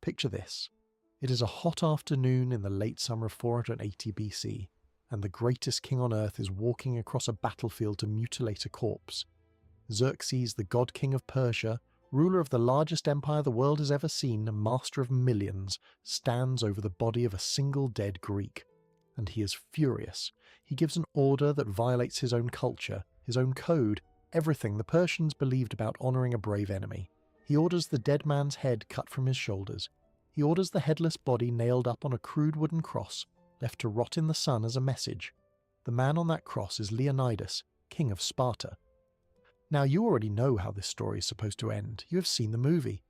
Picture this. It is a hot afternoon in the late summer of 480 BC, and the greatest king on earth is walking across a battlefield to mutilate a corpse. Xerxes, the god king of Persia, ruler of the largest empire the world has ever seen, master of millions, stands over the body of a single dead Greek. And he is furious. He gives an order that violates his own culture, his own code, everything the Persians believed about honouring a brave enemy. He orders the dead man's head cut from his shoulders. He orders the headless body nailed up on a crude wooden cross, left to rot in the sun as a message. The man on that cross is Leonidas, king of Sparta. Now, you already know how this story is supposed to end. You have seen the movie.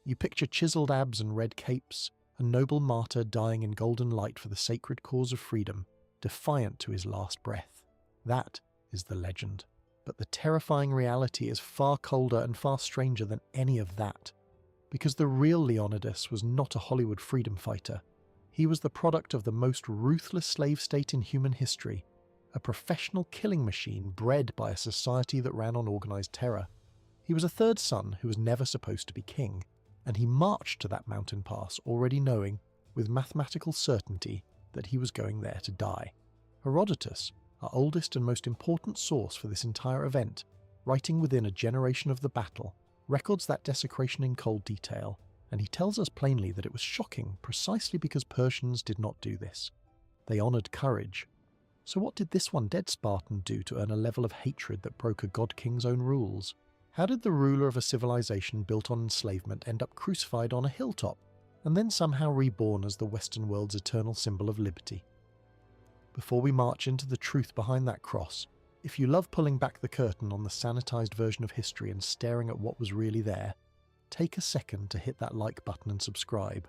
You picture chiseled abs and red capes, a noble martyr dying in golden light for the sacred cause of freedom, defiant to his last breath. That is the legend. But the terrifying reality is far colder and far stranger than any of that. Because the real Leonidas was not a Hollywood freedom fighter. He was the product of the most ruthless slave state in human history, a professional killing machine bred by a society that ran on organised terror. He was a third son who was never supposed to be king, and he marched to that mountain pass already knowing, with mathematical certainty, that he was going there to die. Herodotus, our oldest and most important source for this entire event, writing within a generation of the battle, records that desecration in cold detail, and he tells us plainly that it was shocking precisely because Persians did not do this. They honoured courage. So what did this one dead Spartan do to earn a level of hatred that broke a god-king's own rules? How did the ruler of a civilization built on enslavement end up crucified on a hilltop, and then somehow reborn as the Western world's eternal symbol of liberty? Before we march into the truth behind that cross, if you love pulling back the curtain on the sanitized version of history and staring at what was really there, take a second to hit that like button and subscribe,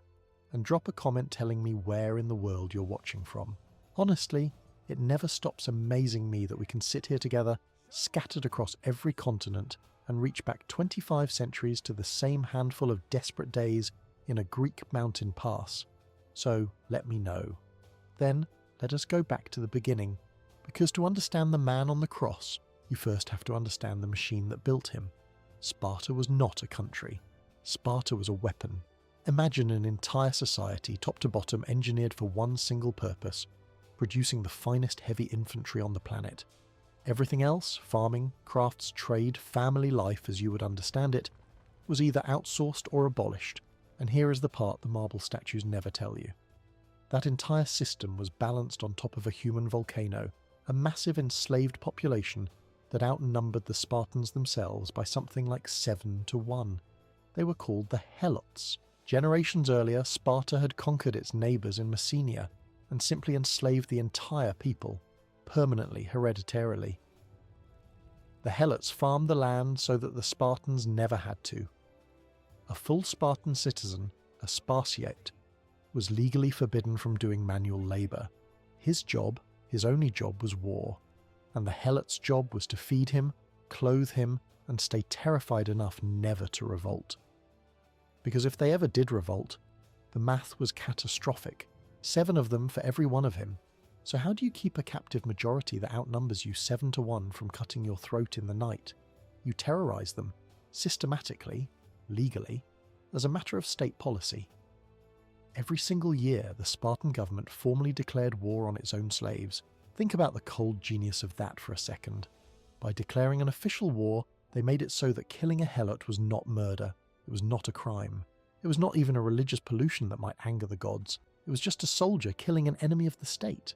and drop a comment telling me where in the world you're watching from. Honestly, it never stops amazing me that we can sit here together, scattered across every continent, and reach back 25 centuries to the same handful of desperate days in a Greek mountain pass. So let me know. Then let us go back to the beginning, because to understand the man on the cross, you first have to understand the machine that built him. Sparta was not a country. Sparta was a weapon. Imagine an entire society, top to bottom, engineered for one single purpose, producing the finest heavy infantry on the planet. Everything else, farming, crafts, trade, family life as you would understand it, was either outsourced or abolished, and here is the part the marble statues never tell you. That entire system was balanced on top of a human volcano, a massive enslaved population that outnumbered the Spartans themselves by something like 7-1. They were called the Helots. Generations earlier, Sparta had conquered its neighbours in Messenia and simply enslaved the entire people, permanently, hereditarily. The Helots farmed the land so that the Spartans never had to. A full Spartan citizen, a Spartiate, was legally forbidden from doing manual labour. His job, his only job, was war, and the Helots' job was to feed him, clothe him, and stay terrified enough never to revolt. Because if they ever did revolt, the math was catastrophic. 7 of them for every one of him. So how do you keep a captive majority that outnumbers you 7-1 from cutting your throat in the night? You terrorise them, systematically, legally, as a matter of state policy. Every single year, the Spartan government formally declared war on its own slaves. Think about the cold genius of that for a second. By declaring an official war, they made it so that killing a Helot was not murder. It was not a crime. It was not even a religious pollution that might anger the gods. It was just a soldier killing an enemy of the state.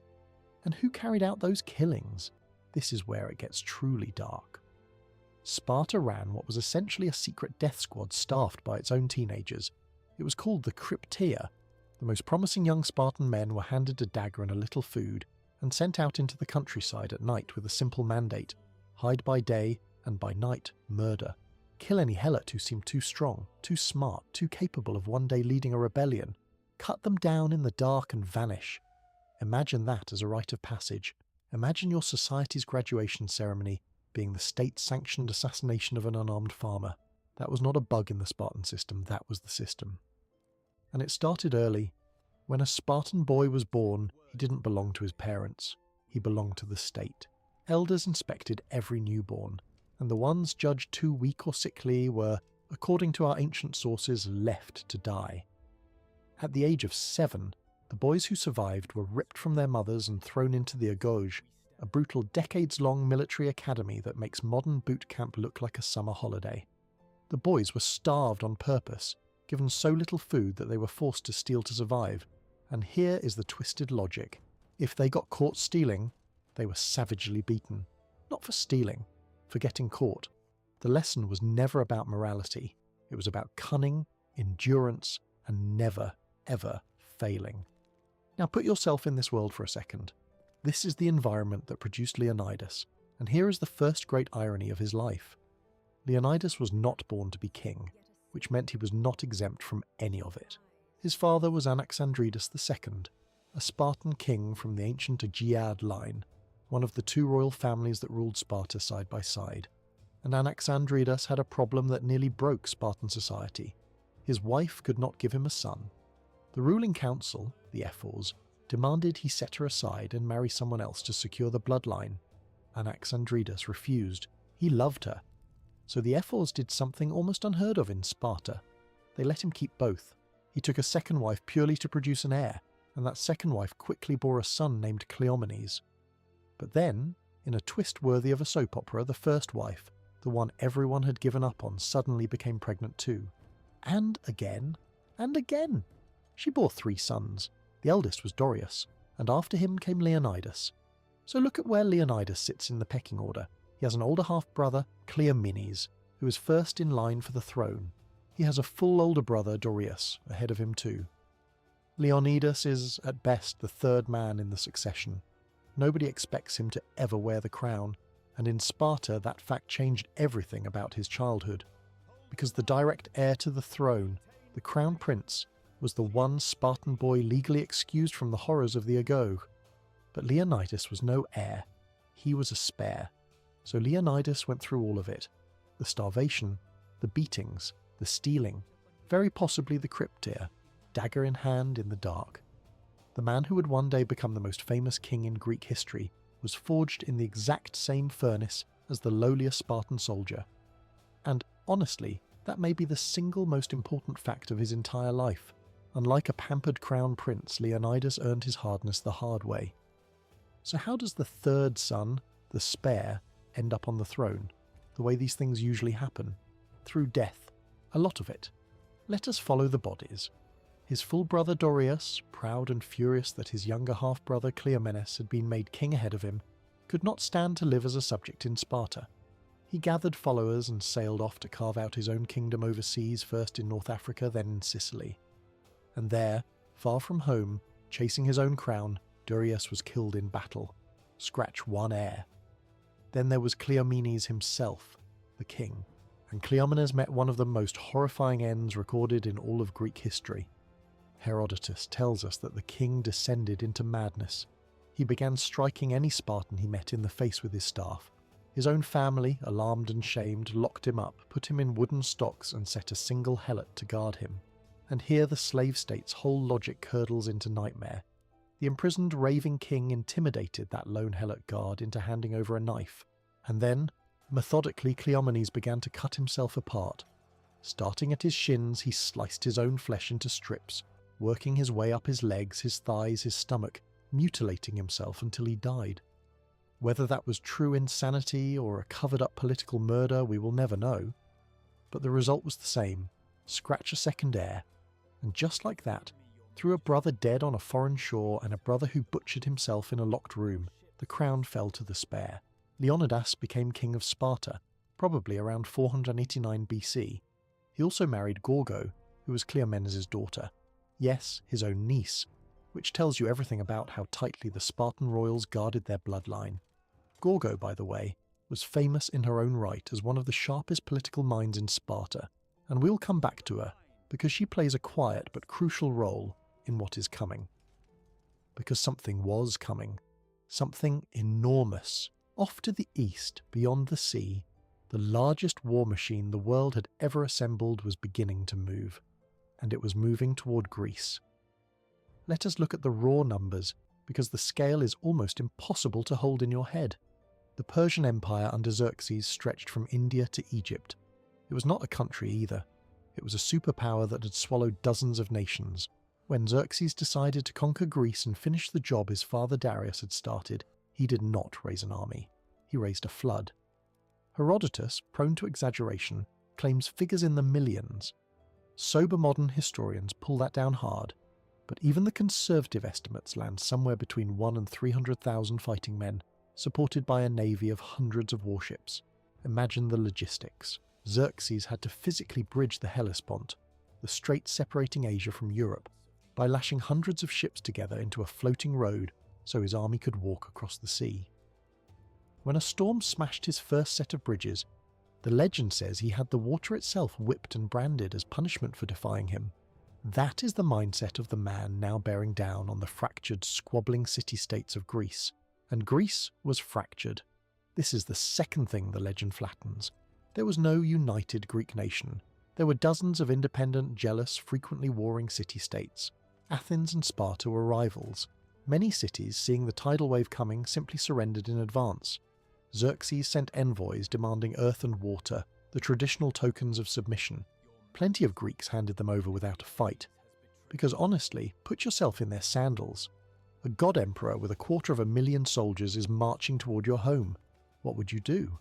And who carried out those killings? This is where it gets truly dark. Sparta ran what was essentially a secret death squad staffed by its own teenagers. It was called the krypteia. The most promising young Spartan men were handed a dagger and a little food, and sent out into the countryside at night with a simple mandate: hide by day, and by night, murder. Kill any Helot who seemed too strong, too smart, too capable of one day leading a rebellion. Cut them down in the dark and vanish. Imagine that as a rite of passage. Imagine your society's graduation ceremony being the state-sanctioned assassination of an unarmed farmer. That was not a bug in the Spartan system, that was the system. And it started early. When a Spartan boy was born, he didn't belong to his parents. He belonged to the state. Elders inspected every newborn, and the ones judged too weak or sickly were, according to our ancient sources, left to die. At the age of 7, the boys who survived were ripped from their mothers and thrown into the agoge, a brutal decades-long military academy that makes modern boot camp look like a summer holiday. The boys were starved on purpose, given so little food that they were forced to steal to survive. And here is the twisted logic. If they got caught stealing, they were savagely beaten. Not for stealing, for getting caught. The lesson was never about morality. It was about cunning, endurance, and never, ever failing. Now put yourself in this world for a second. This is the environment that produced Leonidas, and here is the first great irony of his life. Leonidas was not born to be king, which meant he was not exempt from any of it. His father was Anaxandridas II, a Spartan king from the ancient Aegead line, one of the two royal families that ruled Sparta side by side. And Anaxandridas had a problem that nearly broke Spartan society. His wife could not give him a son. The ruling council, the Ephors, demanded he set her aside and marry someone else to secure the bloodline. Anaxandridas refused. He loved her. So the Ephors did something almost unheard of in Sparta. They let him keep both. He took a second wife purely to produce an heir, and that second wife quickly bore a son named Cleomenes. But then, in a twist worthy of a soap opera, the first wife, the one everyone had given up on, suddenly became pregnant too. And again, and again. She bore 3 sons. The eldest was Dorius, and after him came Leonidas. So look at where Leonidas sits in the pecking order. He has an older half-brother, Cleomenes, who is first in line for the throne. He has a full older brother, Dorius, ahead of him too. Leonidas is, at best, the third man in the succession. Nobody expects him to ever wear the crown, and in Sparta that fact changed everything about his childhood. Because the direct heir to the throne, the crown prince, was the one Spartan boy legally excused from the horrors of the agoge. But Leonidas was no heir. He was a spare. So Leonidas went through all of it. The starvation, the beatings, the stealing, very possibly the krypteia, dagger in hand in the dark. The man who would one day become the most famous king in Greek history was forged in the exact same furnace as the lowliest Spartan soldier. And honestly, that may be the single most important fact of his entire life. Unlike a pampered crown prince, Leonidas earned his hardness the hard way. So how does the third son, the spare, end up on the throne, the way these things usually happen? Through death. A lot of it. Let us follow the bodies. His full brother Dorius, proud and furious that his younger half-brother Cleomenes had been made king ahead of him, could not stand to live as a subject in Sparta. He gathered followers and sailed off to carve out his own kingdom overseas, first in North Africa, then in Sicily. And there, far from home, chasing his own crown, Dorius was killed in battle. Scratch one heir. Then there was Cleomenes himself, the king, and Cleomenes met one of the most horrifying ends recorded in all of Greek history. Herodotus tells us that the king descended into madness. He began striking any Spartan he met in the face with his staff. His own family, alarmed and shamed, locked him up, put him in wooden stocks and set a single helot to guard him. And here the slave state's whole logic curdles into nightmare. The imprisoned raving king intimidated that lone helot guard into handing over a knife. And then, methodically, Cleomenes began to cut himself apart. Starting at his shins, he sliced his own flesh into strips, working his way up his legs, his thighs, his stomach, mutilating himself until he died. Whether that was true insanity or a covered-up political murder, we will never know. But the result was the same. Scratch a second heir. And just like that, through a brother dead on a foreign shore and a brother who butchered himself in a locked room, the crown fell to the spare. Leonidas became king of Sparta, probably around 489 BC. He also married Gorgo, who was Cleomenes' daughter. Yes, his own niece, which tells you everything about how tightly the Spartan royals guarded their bloodline. Gorgo, by the way, was famous in her own right as one of the sharpest political minds in Sparta, and we'll come back to her, because she plays a quiet but crucial role in what is coming. Because something was coming. Something enormous. Off to the east, beyond the sea, the largest war machine the world had ever assembled was beginning to move. And it was moving toward Greece. Let us look at the raw numbers, because the scale is almost impossible to hold in your head. The Persian Empire under Xerxes stretched from India to Egypt. It was not a country either. It was a superpower that had swallowed dozens of nations. When Xerxes decided to conquer Greece and finish the job his father Darius had started, he did not raise an army. He raised a flood. Herodotus, prone to exaggeration, claims figures in the millions. Sober modern historians pull that down hard, but even the conservative estimates land somewhere between 1 and 300,000 fighting men, supported by a navy of hundreds of warships. Imagine the logistics. Xerxes had to physically bridge the Hellespont, the strait separating Asia from Europe, by lashing hundreds of ships together into a floating road so his army could walk across the sea. When a storm smashed his first set of bridges, the legend says he had the water itself whipped and branded as punishment for defying him. That is the mindset of the man now bearing down on the fractured, squabbling city-states of Greece. And Greece was fractured. This is the second thing the legend flattens. There was no united Greek nation. There were dozens of independent, jealous, frequently warring city-states. Athens and Sparta were rivals. Many cities, seeing the tidal wave coming, simply surrendered in advance. Xerxes sent envoys demanding earth and water, the traditional tokens of submission. Plenty of Greeks handed them over without a fight. Because honestly, put yourself in their sandals. A god emperor with 250,000 soldiers is marching toward your home. What would you do?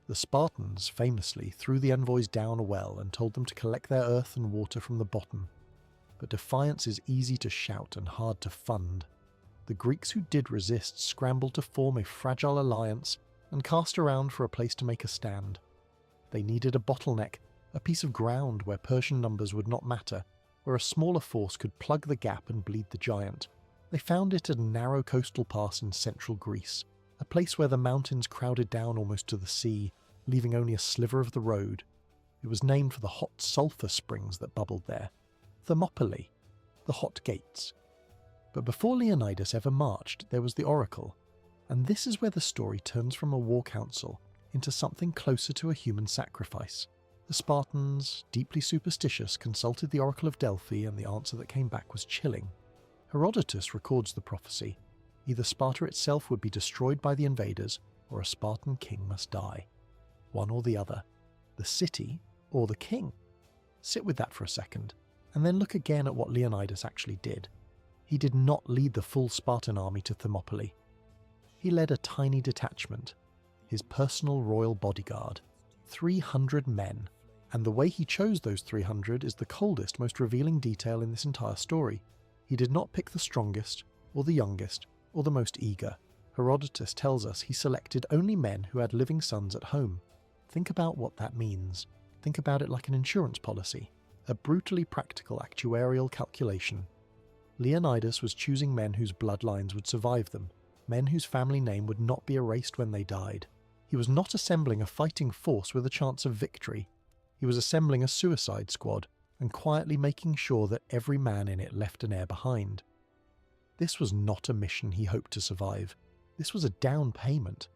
The Spartans, famously, threw the envoys down a well and told them to collect their earth and water from the bottom. But defiance is easy to shout and hard to fund. The Greeks who did resist scrambled to form a fragile alliance and cast around for a place to make a stand. They needed a bottleneck, a piece of ground where Persian numbers would not matter, where a smaller force could plug the gap and bleed the giant. They found it at a narrow coastal pass in central Greece, a place where the mountains crowded down almost to the sea, leaving only a sliver of the road. It was named for the hot sulphur springs that bubbled there, Thermopylae, the hot gates. But before Leonidas ever marched, there was the oracle, and this is where the story turns from a war council into something closer to a human sacrifice. The Spartans, deeply superstitious, consulted the oracle of Delphi, and the answer that came back was chilling. Herodotus records the prophecy. Either Sparta itself would be destroyed by the invaders, or a Spartan king must die. One or the other. The city or the king. Sit with that for a second, and then look again at what Leonidas actually did. He did not lead the full Spartan army to Thermopylae. He led a tiny detachment, his personal royal bodyguard, 300 men, and the way he chose those 300 is the coldest, most revealing detail in this entire story. He did not pick the strongest, or the youngest, or the most eager. Herodotus tells us he selected only men who had living sons at home. Think about what that means. Think about it like an insurance policy, a brutally practical actuarial calculation. Leonidas was choosing men whose bloodlines would survive them, men whose family name would not be erased when they died. He was not assembling a fighting force with a chance of victory. He was assembling a suicide squad and quietly making sure that every man in it left an heir behind. This was not a mission he hoped to survive. This was a down payment.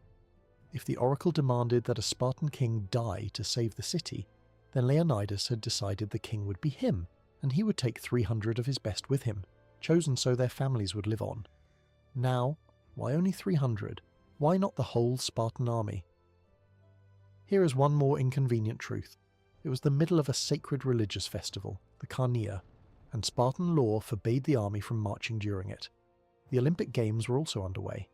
If the oracle demanded that a Spartan king die to save the city, then Leonidas had decided the king would be him, and he would take 300 of his best with him, chosen so their families would live on. Now, why only 300? Why not the whole Spartan army? Here is one more inconvenient truth. It was the middle of a sacred religious festival, the Carneia, and Spartan law forbade the army from marching during it. The Olympic Games were also underway.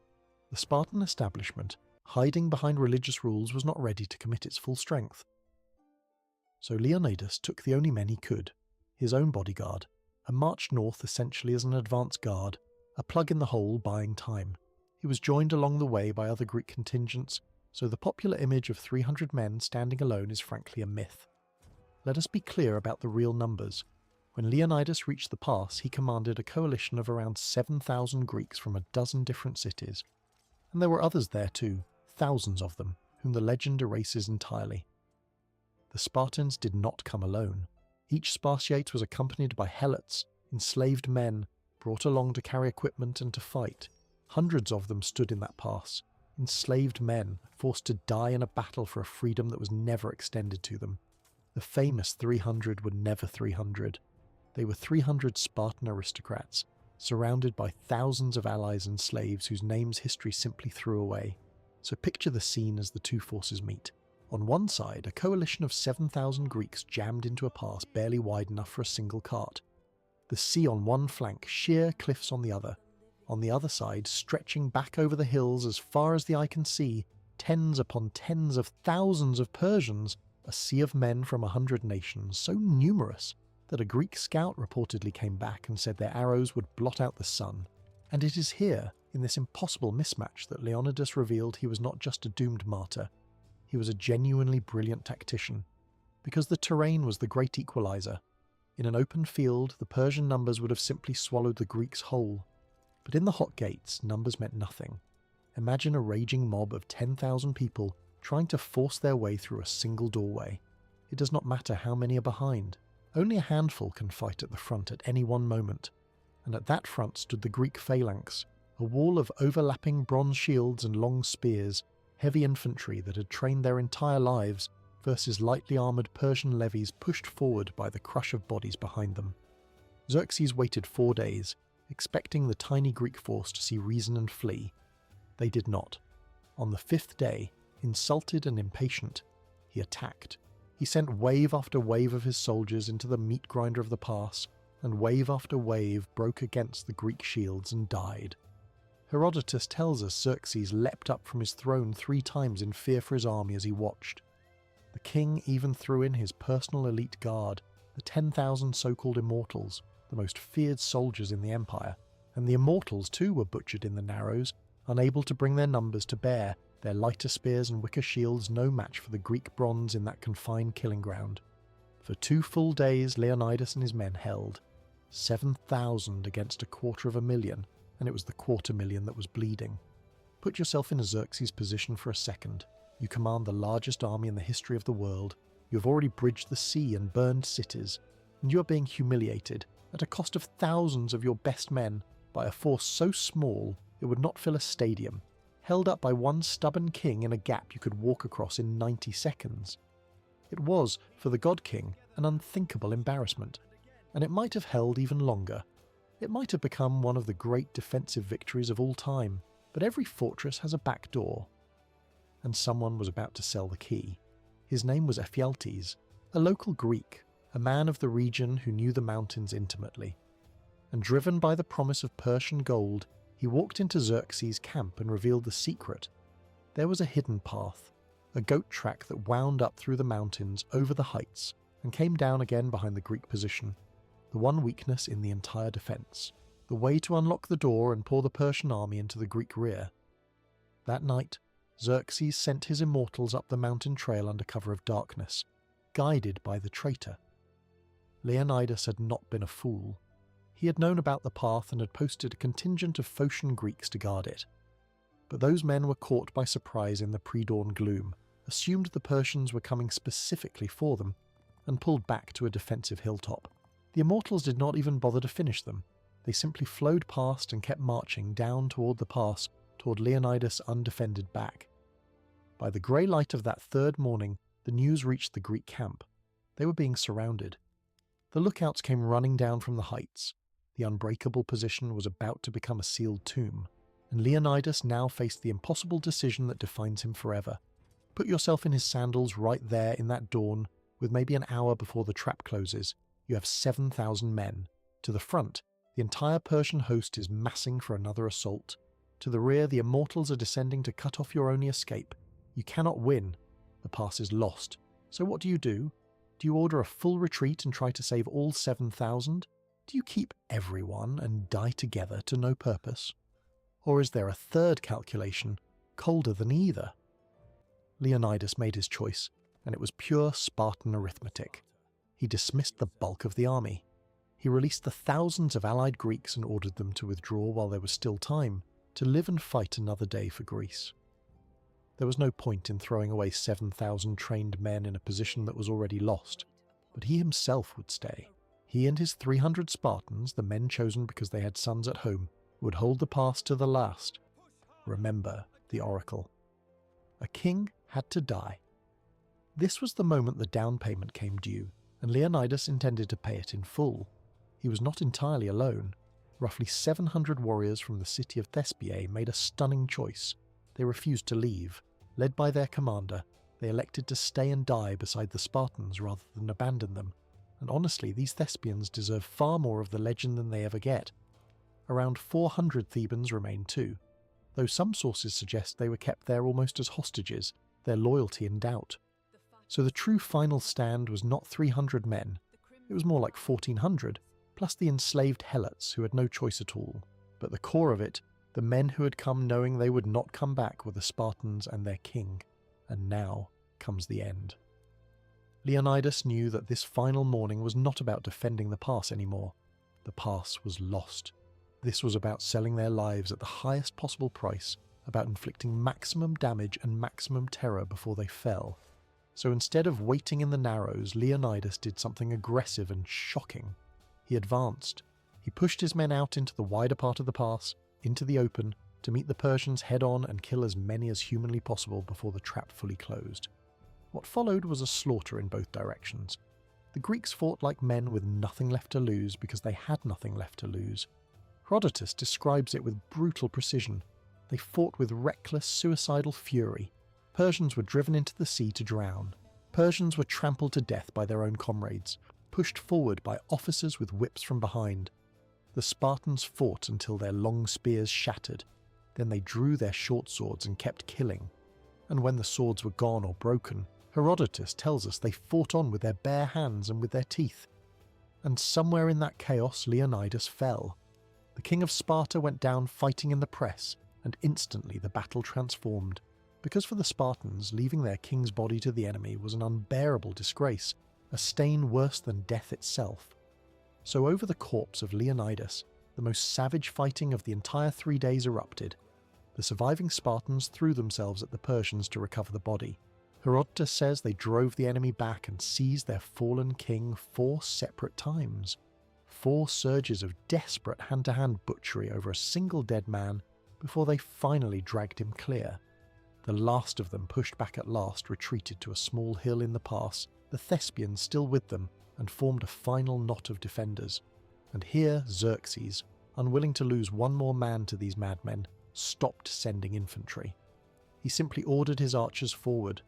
The Spartan establishment, hiding behind religious rules, was not ready to commit its full strength. So Leonidas took the only men he could, his own bodyguard, and marched north essentially as an advance guard, a plug in the hole buying time. He was joined along the way by other Greek contingents, so the popular image of 300 men standing alone is frankly a myth. Let us be clear about the real numbers. When Leonidas reached the pass, he commanded a coalition of around 7,000 Greeks from a dozen different cities. And there were others there too, thousands of them, whom the legend erases entirely. The Spartans did not come alone. Each Spartiate was accompanied by helots, enslaved men, brought along to carry equipment and to fight. Hundreds of them stood in that pass, enslaved men, forced to die in a battle for a freedom that was never extended to them. The famous 300 were never 300. They were 300 Spartan aristocrats, surrounded by thousands of allies and slaves whose names history simply threw away. So picture the scene as the two forces meet. On one side, a coalition of 7,000 Greeks jammed into a pass barely wide enough for a single cart. The sea on one flank, sheer cliffs on the other. On the other side, stretching back over the hills as far as the eye can see, tens upon tens of thousands of Persians, a sea of men from 100 nations, so numerous that a Greek scout reportedly came back and said their arrows would blot out the sun. And it is here, in this impossible mismatch, that Leonidas revealed he was not just a doomed martyr, he was a genuinely brilliant tactician. Because the terrain was the great equalizer. In an open field, the Persian numbers would have simply swallowed the Greeks whole. But in the hot gates, numbers meant nothing. Imagine a raging mob of 10,000 people trying to force their way through a single doorway. It does not matter how many are behind. Only a handful can fight at the front at any one moment. And at that front stood the Greek phalanx, a wall of overlapping bronze shields and long spears, heavy infantry that had trained their entire lives, versus lightly armoured Persian levies pushed forward by the crush of bodies behind them. Xerxes waited 4 days, expecting the tiny Greek force to see reason and flee. They did not. On the 5th day, insulted and impatient, he attacked. He sent wave after wave of his soldiers into the meat grinder of the pass, and wave after wave broke against the Greek shields and died. Herodotus tells us Xerxes leapt up from his throne 3 times in fear for his army as he watched. The king even threw in his personal elite guard, the 10,000 so-called immortals, the most feared soldiers in the empire, and the immortals too were butchered in the narrows, unable to bring their numbers to bear, their lighter spears and wicker shields no match for the Greek bronze in that confined killing ground. For 2 full days Leonidas and his men held, 7,000 against 250,000, and it was the 250,000 that was bleeding. Put yourself in a Xerxes' position for a second. You command the largest army in the history of the world, you have already bridged the sea and burned cities, and you are being humiliated, at a cost of thousands of your best men, by a force so small it would not fill a stadium, held up by one stubborn king in a gap you could walk across in 90 seconds. It was, for the god king, an unthinkable embarrassment, and it might have held even longer. It might have become one of the great defensive victories of all time, but every fortress has a back door. And someone was about to sell the key. His name was Ephialtes, a local Greek, a man of the region who knew the mountains intimately. And driven by the promise of Persian gold, he walked into Xerxes' camp and revealed the secret. There was a hidden path, a goat track that wound up through the mountains over the heights and came down again behind the Greek position, the one weakness in the entire defence, the way to unlock the door and pour the Persian army into the Greek rear. That night, Xerxes sent his immortals up the mountain trail under cover of darkness, guided by the traitor. Leonidas had not been a fool. He had known about the path and had posted a contingent of Phocian Greeks to guard it. But those men were caught by surprise in the pre-dawn gloom, assumed the Persians were coming specifically for them, and pulled back to a defensive hilltop. The immortals did not even bother to finish them. They simply flowed past and kept marching down toward the pass, toward Leonidas' undefended back. By the grey light of that 3rd morning, the news reached the Greek camp. They were being surrounded. The lookouts came running down from the heights. The unbreakable position was about to become a sealed tomb, and Leonidas now faced the impossible decision that defines him forever. Put yourself in his sandals right there in that dawn, with maybe an hour before the trap closes. You have 7,000 men. To the front, the entire Persian host is massing for another assault. To the rear, the immortals are descending to cut off your only escape. You cannot win. The pass is lost. So what do? Do you order a full retreat and try to save all 7,000? Do you keep everyone and die together to no purpose? Or is there a third calculation, colder than either? Leonidas made his choice, and it was pure Spartan arithmetic. He dismissed the bulk of the army. He released the thousands of allied Greeks and ordered them to withdraw while there was still time, to live and fight another day for Greece. There was no point in throwing away 7,000 trained men in a position that was already lost, but he himself would stay. He and his 300 Spartans, the men chosen because they had sons at home, would hold the pass to the last. Remember the oracle. A king had to die. This was the moment the down payment came due, and Leonidas intended to pay it in full. He was not entirely alone. Roughly 700 warriors from the city of Thespiae made a stunning choice. They refused to leave. Led by their commander, they elected to stay and die beside the Spartans rather than abandon them, and honestly, these Thespians deserve far more of the legend than they ever get. Around 400 Thebans remain too, though some sources suggest they were kept there almost as hostages, their loyalty in doubt. So the true final stand was not 300 men, it was more like 1400, plus the enslaved helots who had no choice at all. But the core of it, the men who had come knowing they would not come back, were the Spartans and their king. And now comes the end. Leonidas knew that this final morning was not about defending the pass anymore. The pass was lost. This was about selling their lives at the highest possible price, about inflicting maximum damage and maximum terror before they fell. So instead of waiting in the narrows, Leonidas did something aggressive and shocking. He advanced. He pushed his men out into the wider part of the pass, into the open, to meet the Persians head-on and kill as many as humanly possible before the trap fully closed. What followed was a slaughter in both directions. The Greeks fought like men with nothing left to lose because they had nothing left to lose. Herodotus describes it with brutal precision. They fought with reckless, suicidal fury. Persians were driven into the sea to drown. Persians were trampled to death by their own comrades, pushed forward by officers with whips from behind. The Spartans fought until their long spears shattered. Then they drew their short swords and kept killing. And when the swords were gone or broken, Herodotus tells us they fought on with their bare hands and with their teeth. And somewhere in that chaos, Leonidas fell. The king of Sparta went down fighting in the press, and instantly the battle transformed. Because for the Spartans, leaving their king's body to the enemy was an unbearable disgrace, a stain worse than death itself. So over the corpse of Leonidas, the most savage fighting of the entire 3 days erupted. The surviving Spartans threw themselves at the Persians to recover the body. Herodotus says they drove the enemy back and seized their fallen king 4 separate times. 4 surges of desperate hand-to-hand butchery over a single dead man before they finally dragged him clear. The last of them, pushed back at last, retreated to a small hill in the pass, the Thespians still with them, and formed a final knot of defenders. And here Xerxes, unwilling to lose one more man to these madmen, stopped sending infantry. He simply ordered his archers forward,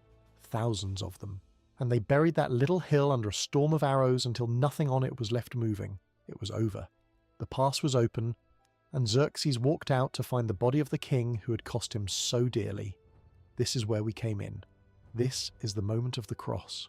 thousands of them, and they buried that little hill under a storm of arrows until nothing on it was left moving. It was over. The pass was open, and Xerxes walked out to find the body of the king who had cost him so dearly. This is where we came in. This is the moment of the cross.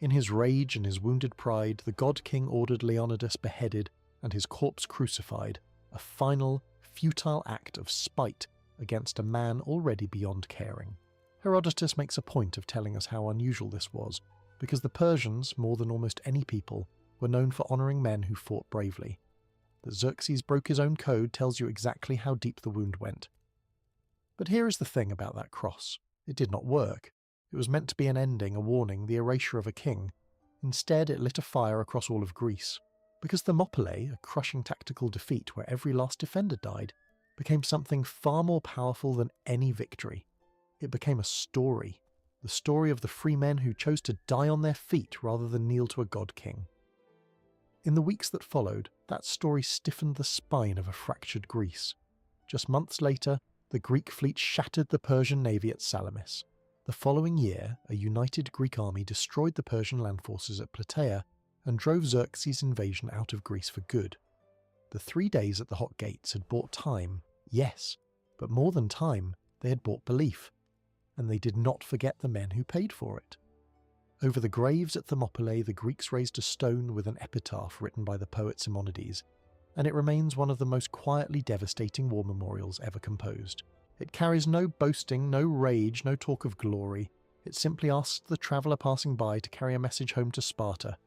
In his rage and his wounded pride, the god king ordered Leonidas beheaded and his corpse crucified, a final, futile act of spite against a man already beyond caring. Herodotus makes a point of telling us how unusual this was, because the Persians, more than almost any people, were known for honouring men who fought bravely. That Xerxes broke his own code tells you exactly how deep the wound went. But here is the thing about that cross. It did not work. It was meant to be an ending, a warning, the erasure of a king. Instead, it lit a fire across all of Greece. Because Thermopylae, a crushing tactical defeat where every last defender died, became something far more powerful than any victory. It became a story. The story of the free men who chose to die on their feet rather than kneel to a god king. In the weeks that followed, that story stiffened the spine of a fractured Greece. Just months later, the Greek fleet shattered the Persian navy at Salamis. The following year, a united Greek army destroyed the Persian land forces at Plataea and drove Xerxes' invasion out of Greece for good. The 3 days at the Hot Gates had bought time, yes, but more than time, they had bought belief. And they did not forget the men who paid for it. Over the graves at Thermopylae, the Greeks raised a stone with an epitaph written by the poet Simonides, and it remains one of the most quietly devastating war memorials ever composed. It carries no boasting, no rage, no talk of glory. It simply asks the traveller passing by to carry a message home to Sparta,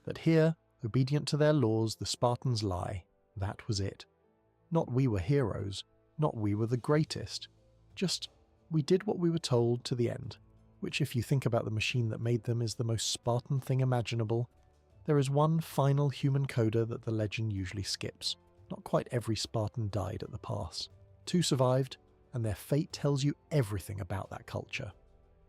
that here, obedient to their laws, the Spartans lie. That was it. Not we were heroes, not we were the greatest. Just, we did what we were told to the end, which if you think about the machine that made them is the most Spartan thing imaginable. There is one final human coda that the legend usually skips. Not quite every Spartan died at the pass. 2 survived, and their fate tells you everything about that culture.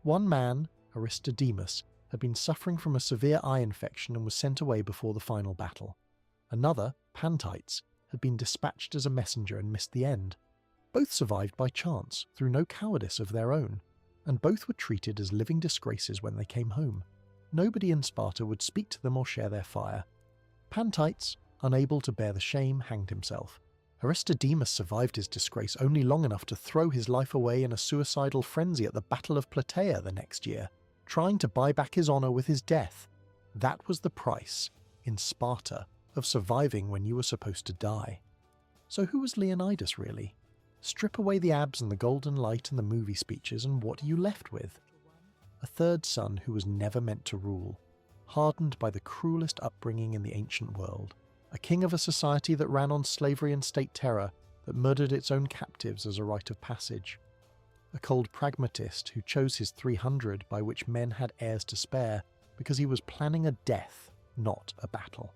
One man, Aristodemus, had been suffering from a severe eye infection and was sent away before the final battle. Another, Pantites, had been dispatched as a messenger and missed the end. Both survived by chance, through no cowardice of their own, and both were treated as living disgraces when they came home. nobody in Sparta would speak to them or share their fire. Pantites, unable to bear the shame, hanged himself. Aristodemus survived his disgrace only long enough to throw his life away in a suicidal frenzy at the Battle of Plataea the next year, trying to buy back his honour with his death. That was the price, in Sparta, of surviving when you were supposed to die. So who was Leonidas really? Strip away the abs and the golden light and the movie speeches, and what are you left with? A third son who was never meant to rule, hardened by the cruelest upbringing in the ancient world. A king of a society that ran on slavery and state terror, that murdered its own captives as a rite of passage. A cold pragmatist who chose his 300 by which men had heirs to spare because he was planning a death, not a battle.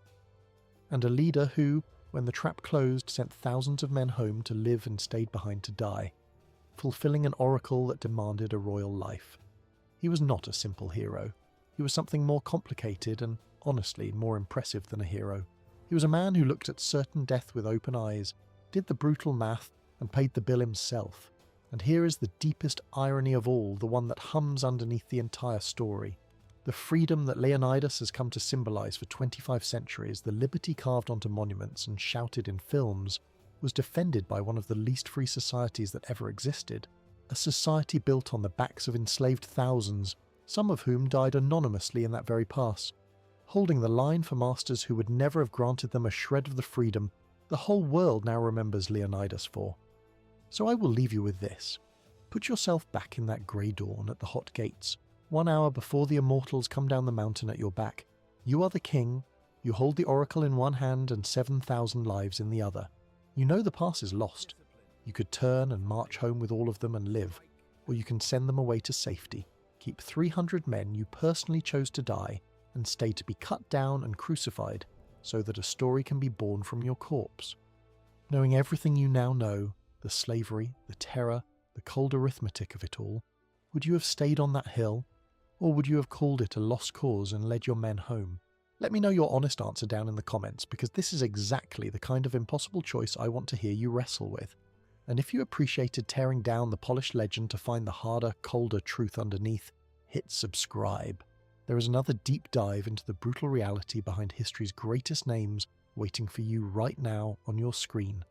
And a leader who, when the trap closed, sent thousands of men home to live and stayed behind to die, fulfilling an oracle that demanded a royal life. He was not a simple hero. He was something more complicated and, honestly, more impressive than a hero. He was a man who looked at certain death with open eyes, did the brutal math, and paid the bill himself. And here is the deepest irony of all, the one that hums underneath the entire story. The freedom that Leonidas has come to symbolize for 25 centuries, the liberty carved onto monuments and shouted in films, was defended by one of the least free societies that ever existed. A society built on the backs of enslaved thousands, some of whom died anonymously in that very pass, holding the line for masters who would never have granted them a shred of the freedom the whole world now remembers Leonidas for. So I will leave you with this. Put yourself back in that grey dawn at the hot gates, 1 hour before the immortals come down the mountain at your back. You are the king, you hold the oracle in one hand and 7,000 lives in the other. You know the pass is lost. You could turn and march home with all of them and live, or you can send them away to safety, keep 300 men you personally chose to die, and stay to be cut down and crucified so that a story can be born from your corpse. Knowing everything you now know, the slavery, the terror, the cold arithmetic of it all, would you have stayed on that hill, or would you have called it a lost cause and led your men home? Let me know your honest answer down in the comments, because this is exactly the kind of impossible choice I want to hear you wrestle with. And if you appreciated tearing down the polished legend to find the harder, colder truth underneath, hit subscribe. There is another deep dive into the brutal reality behind history's greatest names waiting for you right now on your screen.